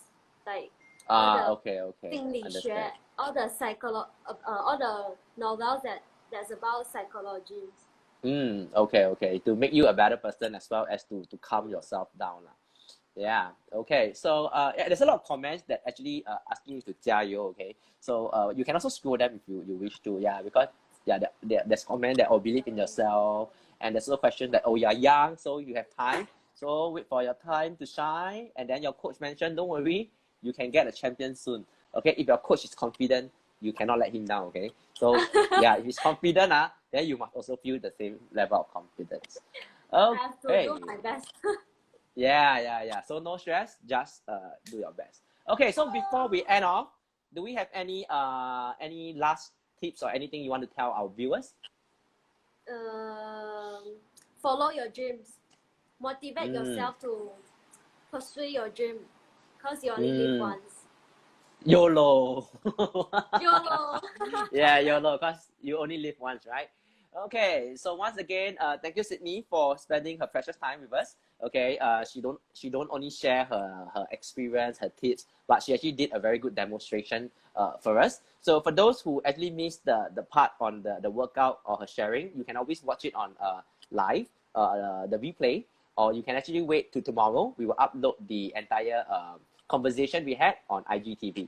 like Okay. 心理学, Understand. all the novels that's about psychology. Okay. To make you a better person as well as to calm yourself down. Yeah, okay. So there's a lot of comments that actually asking you to 加油, okay? So you can also scroll them if you wish to, yeah, because yeah, there's comment that, oh, believe in yourself. And there's also question that, oh, you're young, so you have time. So wait for your time to shine. And then your coach mentioned, don't worry, you can get a champion soon. Okay, if your coach is confident, you cannot let him down. Okay, so yeah, if he's confident, then you must also feel the same level of confidence. I have to Okay. do my best. Yeah. So no stress, just do your best. Okay, so before we end off, do we have any last tips or anything you want to tell our viewers? Follow your dreams. Motivate yourself to pursue your dream, because you only live once. YOLO. YOLO. Yeah, YOLO, because you only live once, right? Okay, so once again, thank you, Sydney, for spending her precious time with us. Okay, she don't only share her experience, her tips, but she actually did a very good demonstration for us. So for those who actually missed the part on the workout or her sharing, you can always watch it on live, the replay, or you can actually wait to tomorrow. We will upload the entire conversation we had on IGTV.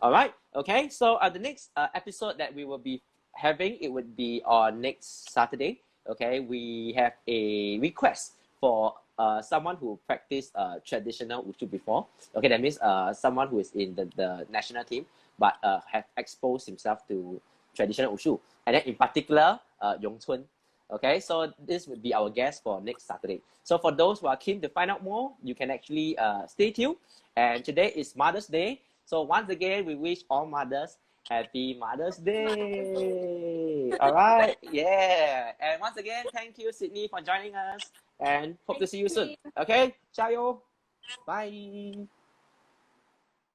All right. Okay. So the next episode that we will be having, it would be on next Saturday. Okay. We have a request for someone who practiced traditional wushu before. Okay. That means someone who is in the national team, but have exposed himself to traditional wushu. And then in particular, Yong Chun. Okay. So this would be our guest for next Saturday. So for those who are keen to find out more, you can actually stay tuned. And today is Mother's Day. So once again, we wish all mothers happy Mother's Day. All right. Yeah. And once again, thank you, Sydney, for joining us. And hope to see you soon. Okay. Ciao. Bye.